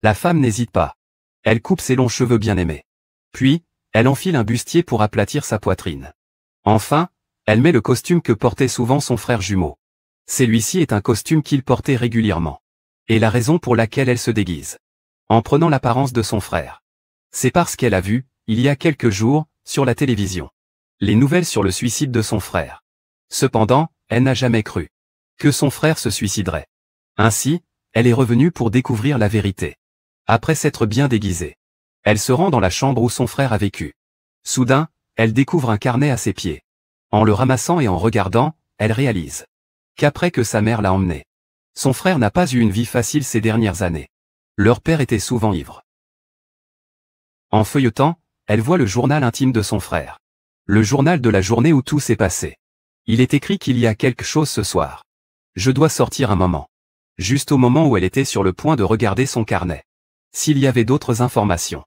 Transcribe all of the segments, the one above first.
La femme n'hésite pas. Elle coupe ses longs cheveux bien-aimés. Puis, elle enfile un bustier pour aplatir sa poitrine. Enfin, elle met le costume que portait souvent son frère jumeau. Celui-ci est un costume qu'il portait régulièrement. Et la raison pour laquelle elle se déguise. En prenant l'apparence de son frère. C'est parce qu'elle a vu, il y a quelques jours, sur la télévision, les nouvelles sur le suicide de son frère. Cependant, elle n'a jamais cru que son frère se suiciderait. Ainsi, elle est revenue pour découvrir la vérité. Après s'être bien déguisée, elle se rend dans la chambre où son frère a vécu. Soudain, elle découvre un carnet à ses pieds. En le ramassant et en regardant, elle réalise qu'après que sa mère l'a emmené, son frère n'a pas eu une vie facile ces dernières années. Leur père était souvent ivre. En feuilletant, elle voit le journal intime de son frère. Le journal de la journée où tout s'est passé. Il est écrit qu'il y a quelque chose ce soir. Je dois sortir un moment. Juste au moment où elle était sur le point de regarder son carnet. S'il y avait d'autres informations.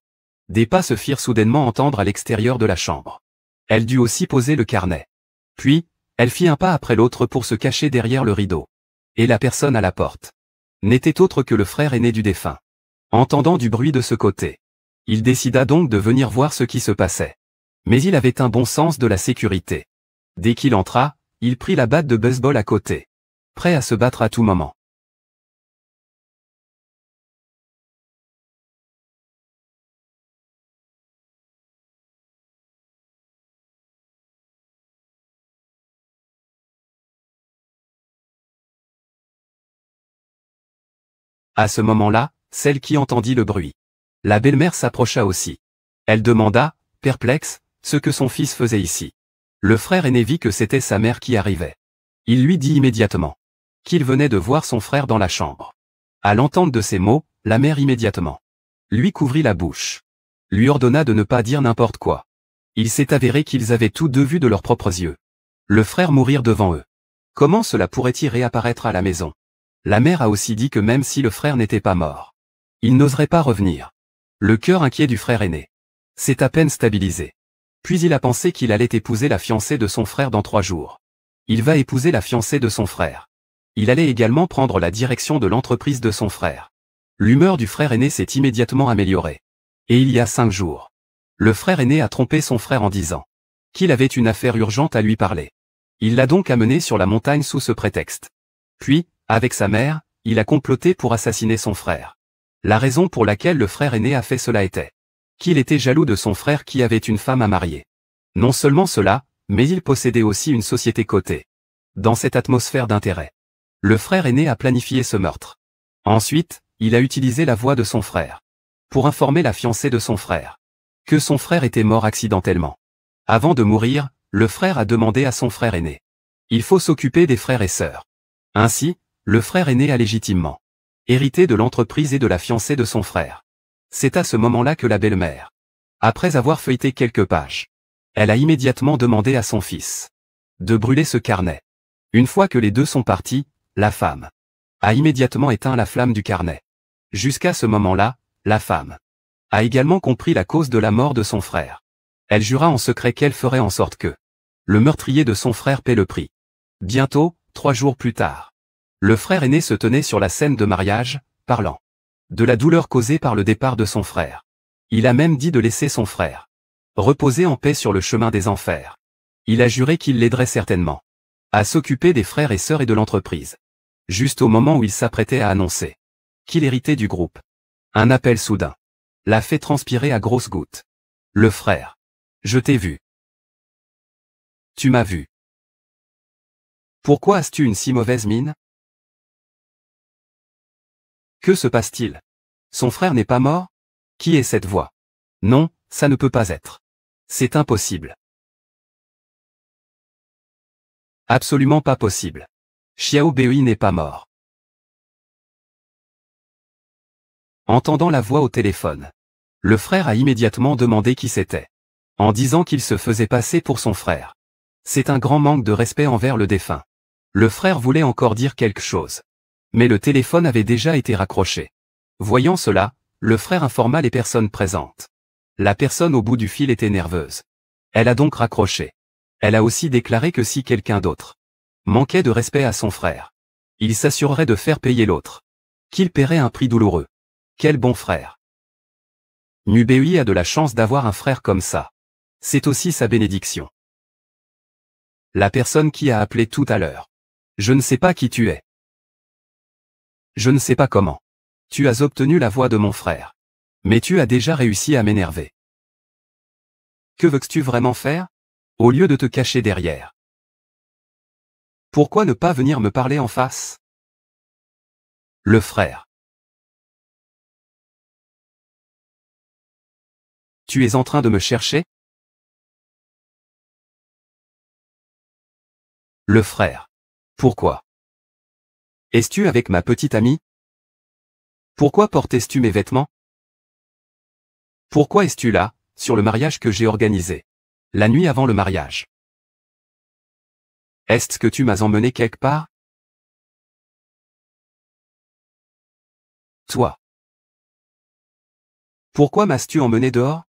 Des pas se firent soudainement entendre à l'extérieur de la chambre. Elle dut aussi poser le carnet. Puis, elle fit un pas après l'autre pour se cacher derrière le rideau. Et la personne à la porte n'était autre que le frère aîné du défunt. Entendant du bruit de ce côté, il décida donc de venir voir ce qui se passait. Mais il avait un bon sens de la sécurité. Dès qu'il entra, il prit la batte de baseball à côté. Prêt à se battre à tout moment. À ce moment-là, celle qui entendit le bruit. La belle-mère s'approcha aussi. Elle demanda, perplexe, ce que son fils faisait ici. Le frère aîné vit que c'était sa mère qui arrivait. Il lui dit immédiatement qu'il venait de voir son frère dans la chambre. À l'entente de ces mots, la mère immédiatement lui couvrit la bouche. Lui ordonna de ne pas dire n'importe quoi. Il s'est avéré qu'ils avaient tous deux vu de leurs propres yeux le frère mourir devant eux. Comment cela pourrait-il réapparaître à la maison? La mère a aussi dit que même si le frère n'était pas mort, il n'oserait pas revenir. Le cœur inquiet du frère aîné s'est à peine stabilisé. Puis il a pensé qu'il allait épouser la fiancée de son frère dans 3 jours. Il va épouser la fiancée de son frère. Il allait également prendre la direction de l'entreprise de son frère. L'humeur du frère aîné s'est immédiatement améliorée. Et il y a 5 jours, le frère aîné a trompé son frère en disant qu'il avait une affaire urgente à lui parler. Il l'a donc amené sur la montagne sous ce prétexte. Puis, avec sa mère, il a comploté pour assassiner son frère. La raison pour laquelle le frère aîné a fait cela était qu'il était jaloux de son frère qui avait une femme à marier. Non seulement cela, mais il possédait aussi une société cotée. Dans cette atmosphère d'intérêt, le frère aîné a planifié ce meurtre. Ensuite, il a utilisé la voix de son frère pour informer la fiancée de son frère que son frère était mort accidentellement. Avant de mourir, le frère a demandé à son frère aîné: il faut s'occuper des frères et sœurs. Ainsi, le frère aîné a légitimement hérité de l'entreprise et de la fiancée de son frère. C'est à ce moment-là que la belle-mère, après avoir feuilleté quelques pages, elle a immédiatement demandé à son fils de brûler ce carnet. Une fois que les deux sont partis, la femme a immédiatement éteint la flamme du carnet. Jusqu'à ce moment-là, la femme a également compris la cause de la mort de son frère. Elle jura en secret qu'elle ferait en sorte que le meurtrier de son frère paie le prix. Bientôt, 3 jours plus tard, le frère aîné se tenait sur la scène de mariage, parlant de la douleur causée par le départ de son frère. Il a même dit de laisser son frère reposer en paix sur le chemin des enfers. Il a juré qu'il l'aiderait certainement à s'occuper des frères et sœurs et de l'entreprise. Juste au moment où il s'apprêtait à annoncer qu'il héritait du groupe, un appel soudain l'a fait transpirer à grosses gouttes. Le frère: je t'ai vu. Tu m'as vu. Pourquoi as-tu une si mauvaise mine? Que se passe-t-il? Son frère n'est pas mort? Qui est cette voix? Non, ça ne peut pas être. C'est impossible. Absolument pas possible. Xiao Bei n'est pas mort. Entendant la voix au téléphone, le frère a immédiatement demandé qui c'était, en disant qu'il se faisait passer pour son frère. C'est un grand manque de respect envers le défunt. Le frère voulait encore dire quelque chose, mais le téléphone avait déjà été raccroché. Voyant cela, le frère informa les personnes présentes. La personne au bout du fil était nerveuse. Elle a donc raccroché. Elle a aussi déclaré que si quelqu'un d'autre manquait de respect à son frère, il s'assurerait de faire payer l'autre, qu'il paierait un prix douloureux. Quel bon frère. Mubei a de la chance d'avoir un frère comme ça. C'est aussi sa bénédiction. La personne qui a appelé tout à l'heure. Je ne sais pas qui tu es. Je ne sais pas comment. Tu as obtenu la voix de mon frère. Mais tu as déjà réussi à m'énerver. Que veux-tu vraiment faire? Au lieu de te cacher derrière. Pourquoi ne pas venir me parler en face? Le frère. Tu es en train de me chercher? Le frère. Pourquoi? Es-tu avec ma petite amie? Pourquoi portais-tu mes vêtements? Pourquoi es-tu là, sur le mariage que j'ai organisé? La nuit avant le mariage. Est-ce que tu m'as emmené quelque part? Toi. Pourquoi m'as-tu emmené dehors?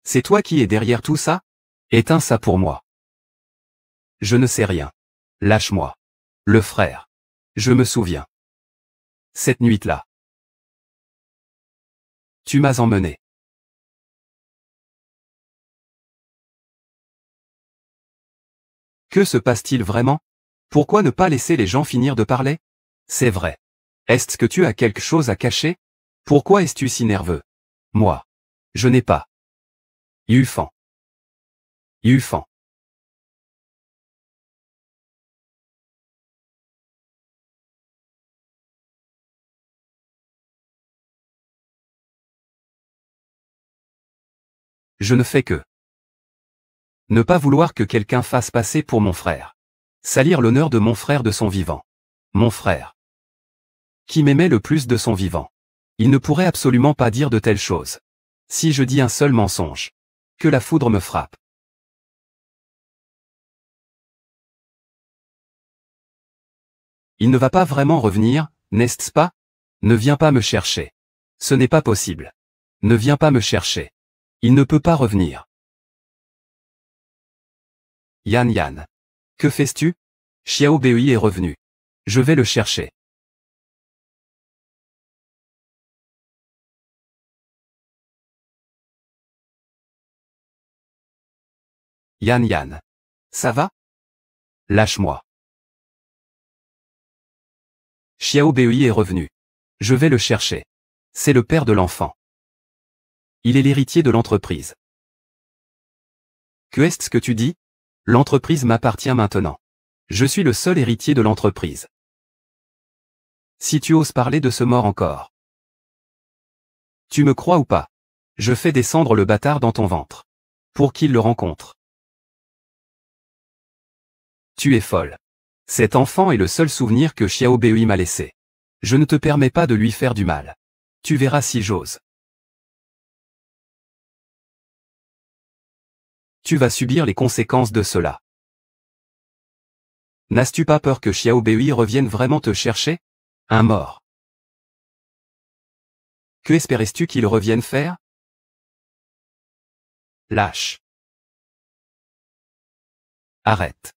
C'est toi qui es derrière tout ça? Éteins ça pour moi. Je ne sais rien. Lâche-moi. Le frère. Je me souviens. Cette nuit-là. Tu m'as emmené. Que se passe-t-il vraiment? Pourquoi ne pas laisser les gens finir de parler? C'est vrai. Est-ce que tu as quelque chose à cacher? Pourquoi es-tu si nerveux? Moi. Je n'ai pas. Yufan. Yufan. Je ne fais que ne pas vouloir que quelqu'un fasse passer pour mon frère. Salir l'honneur de mon frère de son vivant. Mon frère. Qui m'aimait le plus de son vivant. Il ne pourrait absolument pas dire de telles choses. Si je dis un seul mensonge. Que la foudre me frappe. Il ne va pas vraiment revenir, n'est-ce pas? Ne viens pas me chercher. Ce n'est pas possible. Ne viens pas me chercher. Il ne peut pas revenir. Yan Yan. Que fais-tu? Xiao Bei est revenu. Je vais le chercher. Yan Yan. Ça va? Lâche-moi. Xiao Bei est revenu. Je vais le chercher. C'est le père de l'enfant. Il est l'héritier de l'entreprise. Que est-ce que tu dis? L'entreprise m'appartient maintenant. Je suis le seul héritier de l'entreprise. Si tu oses parler de ce mort encore. Tu me crois ou pas? Je fais descendre le bâtard dans ton ventre. Pour qu'il le rencontre. Tu es folle. Cet enfant est le seul souvenir que Xiao Bei m'a laissé. Je ne te permets pas de lui faire du mal. Tu verras si j'ose. Tu vas subir les conséquences de cela. N'as-tu pas peur que Xiao Bei revienne vraiment te chercher? Un mort. Que espérais-tu qu'il revienne faire? Lâche. Arrête.